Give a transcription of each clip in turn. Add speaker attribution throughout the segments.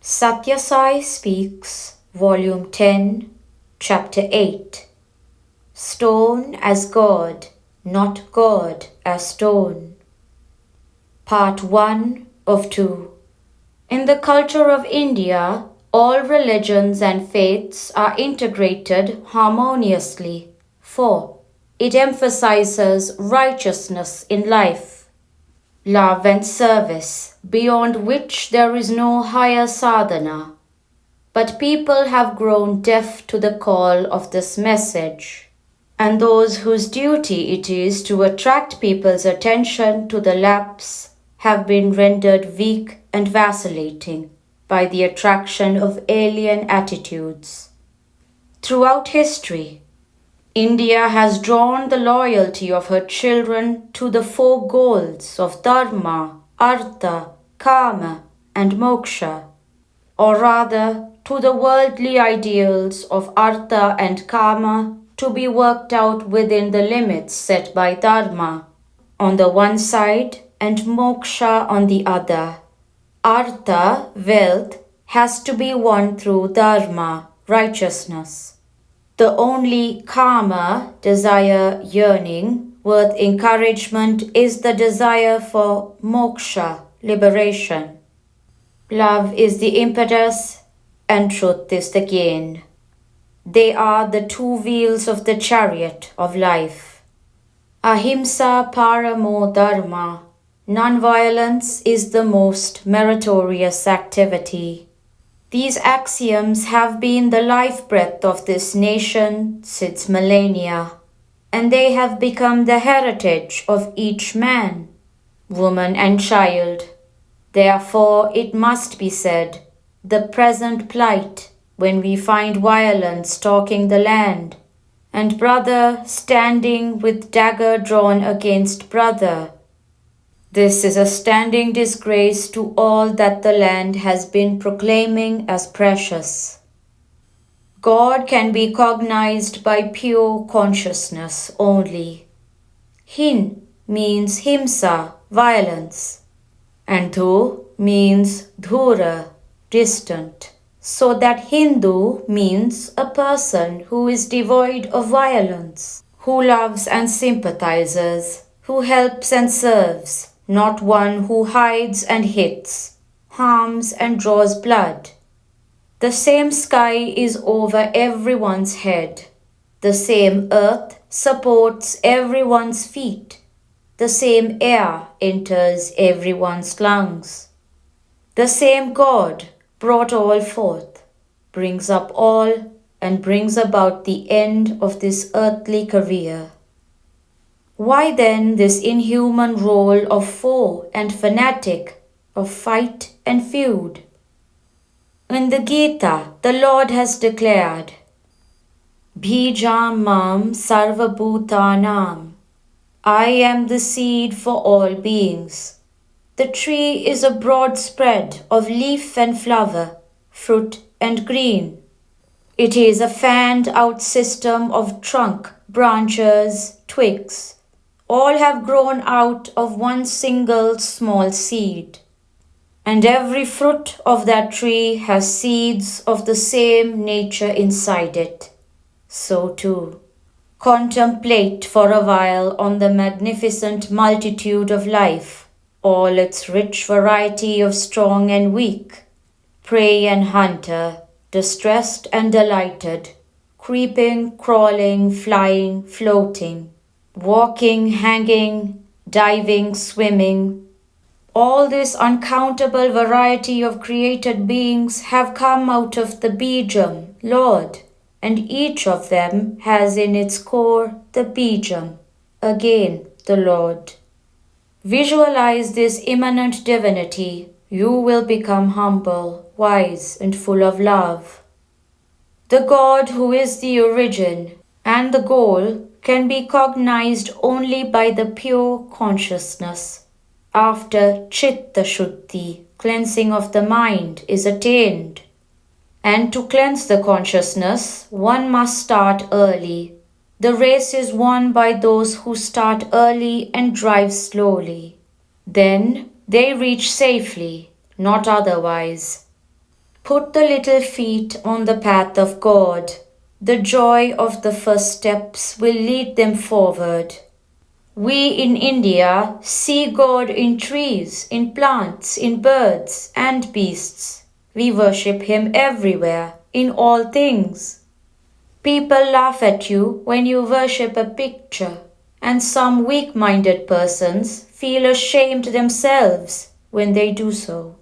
Speaker 1: Sathya Sai Speaks, Volume 10, Chapter 8. Stone as God, not God as stone. Part 1 of 2. In the culture of India, all religions and faiths are integrated harmoniously, for it emphasizes righteousness in life, love and service, beyond which there is no higher sadhana. But people have grown deaf to the call of this message, and those whose duty it is to attract people's attention to the lapse have been rendered weak and vacillating by the attraction of alien attitudes. Throughout history, India has drawn the loyalty of her children to the four goals of dharma, artha, kama, and moksha, or rather to the worldly ideals of artha and kama to be worked out within the limits set by dharma on the one side and moksha on the other. Artha, wealth, has to be won through dharma, righteousness. The only kama, desire, yearning, worth encouragement is the desire for moksha, liberation. Love is the impetus and truth is the gain. They are the two wheels of the chariot of life. Ahimsa paramo dharma. Non-violence is the most meritorious activity. These axioms have been the life breath of this nation since millennia, and they have become the heritage of each man, woman, and child. Therefore, it must be said, the present plight, when we find violence stalking the land, and brother standing with dagger drawn against brother, this is a standing disgrace to all that the land has been proclaiming as precious. God can be cognized by pure consciousness only. Hin means himsa, violence, and dhu means dhura, distant, so that Hindu means a person who is devoid of violence, who loves and sympathizes, who helps and serves, not one who hides and hits, harms and draws blood. The same sky is over everyone's head. The same earth supports everyone's feet. The same air enters everyone's lungs. The same God brought all forth, brings up all, and brings about the end of this earthly career. Why then this inhuman role of foe and fanatic, of fight and feud? In the Gita, the Lord has declared, Bijam mam sarva bhutanam. I am the seed for all beings. The tree is a broad spread of leaf and flower, fruit and green. It is a fanned out system of trunk, branches, twigs. All have grown out of one single small seed. And every fruit of that tree has seeds of the same nature inside it. So too, contemplate for a while on the magnificent multitude of life, all its rich variety of strong and weak, prey and hunter, distressed and delighted, creeping, crawling, flying, floating, walking, hanging, diving, swimming. All this uncountable variety of created beings have come out of the Bijam, Lord, and each of them has in its core the Bijam, again the Lord. Visualize this immanent divinity, you will become humble, wise, and full of love. The God who is the origin and the goal can be cognized only by the pure consciousness. After Chitta Shuddhi, cleansing of the mind, is attained. And to cleanse the consciousness, one must start early. The race is won by those who start early and drive slowly. Then they reach safely, not otherwise. Put the little feet on the path of God. The joy of the first steps will lead them forward. We in India see God in trees, in plants, in birds and beasts. We worship Him everywhere, in all things. People laugh at you when you worship a picture, and some weak-minded persons feel ashamed themselves when they do so.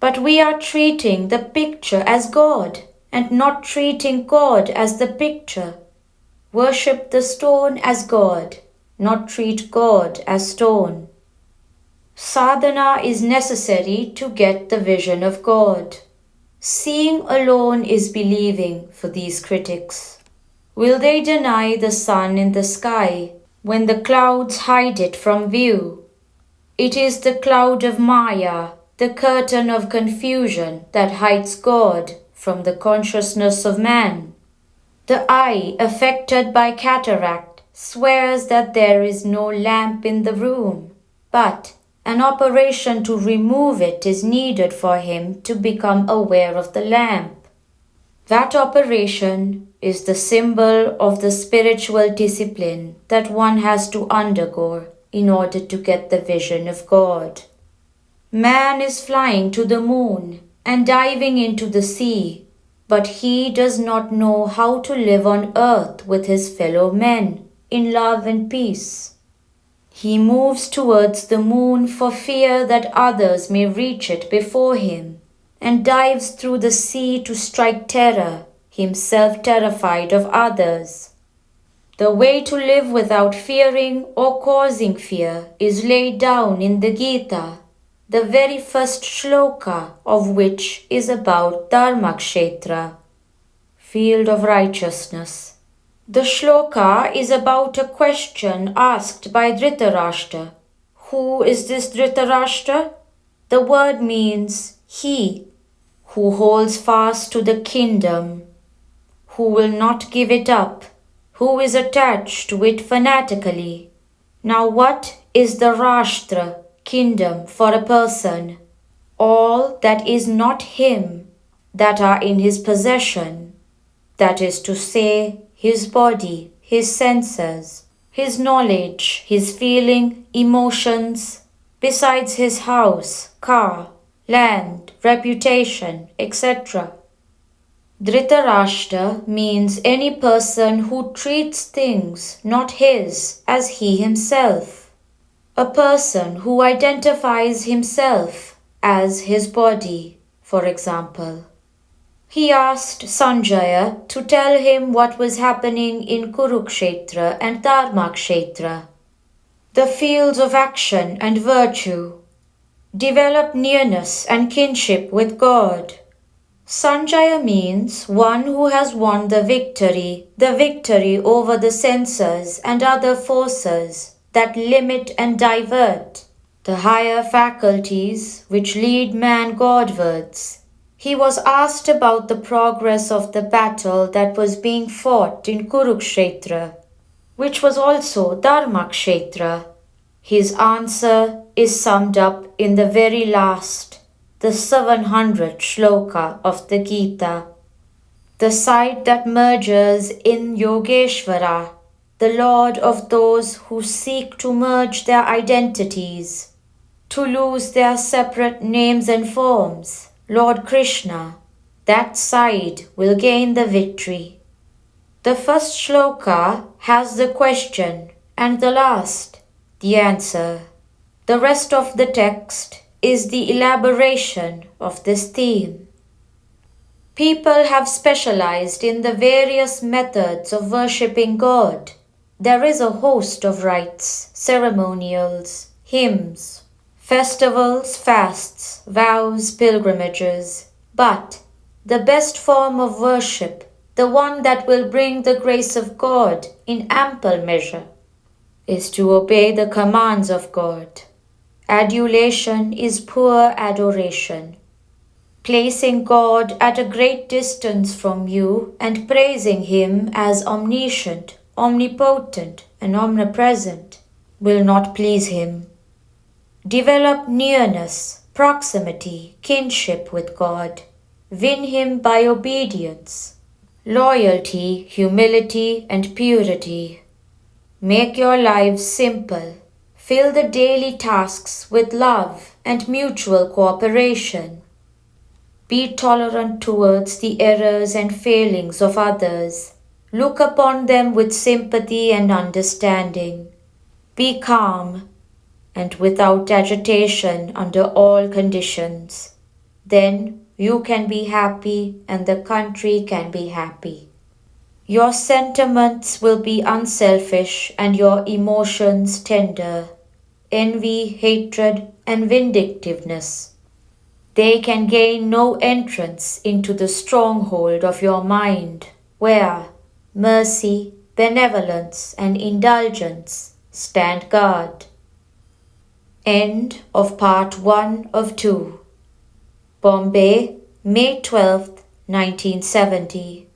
Speaker 1: But we are treating the picture as God and not treating God as the picture. Worship the stone as God, not treat God as stone. Sadhana is necessary to get the vision of God. Seeing alone is believing for these critics. Will they deny the sun in the sky when the clouds hide it from view? It is the cloud of Maya, the curtain of confusion that hides God from the consciousness of man. The eye affected by cataract swears that there is no lamp in the room, but an operation to remove it is needed for him to become aware of the lamp. That operation is the symbol of the spiritual discipline that one has to undergo in order to get the vision of God. Man is flying to the moon and diving into the sea, but he does not know how to live on earth with his fellow men in love and peace. He moves towards the moon for fear that others may reach it before him, and dives through the sea to strike terror, himself terrified of others. The way to live without fearing or causing fear is laid down in the Gita, the very first shloka of which is about Dharmakshetra, field of righteousness. The shloka is about a question asked by Dhritarashtra. Who is this Dhritarashtra? The word means he who holds fast to the kingdom, who will not give it up, who is attached to it fanatically. Now what is the Rashtra, kingdom, for a person? All that is not him, that are in his possession, that is to say, his body, his senses, his knowledge, his feeling, emotions, besides his house, car, land, reputation, etc. Dhritarashtra means any person who treats things not his as he himself. A person who identifies himself as his body, for example. He asked Sanjaya to tell him what was happening in Kurukshetra and Dharmakshetra, the fields of action and virtue. Develop nearness and kinship with God. Sanjaya means one who has won the victory over the senses and other forces that limit and divert, the higher faculties which lead man Godwards. He was asked about the progress of the battle that was being fought in Kurukshetra, which was also Dharmakshetra. His answer is summed up in the very last, the 700th shloka of the Gita. The side that merges in Yogeshvara, the Lord of those who seek to merge their identities, to lose their separate names and forms, Lord Krishna, that side will gain the victory. The first shloka has the question and the last, the answer. The rest of the text is the elaboration of this theme. People have specialized in the various methods of worshipping God. There is a host of rites, ceremonials, hymns, festivals, fasts, vows, pilgrimages. But the best form of worship, the one that will bring the grace of God in ample measure, is to obey the commands of God. Adulation is poor adoration. Placing God at a great distance from you and praising Him as omniscient, omnipotent, and omnipresent will not please Him. Develop nearness, proximity, kinship with God. Win him by obedience, loyalty, humility, and purity. Make your lives simple. Fill the daily tasks with love and mutual cooperation. Be tolerant towards the errors and failings of others. Look upon them with sympathy and understanding. Be calm and without agitation under all conditions. Then you can be happy and the country can be happy. Your sentiments will be unselfish and your emotions tender. Envy, hatred, and vindictiveness. They can gain no entrance into the stronghold of your mind, where mercy, benevolence, and indulgence stand guard. End of part 1 of 2. Bombay, May 12, 1970.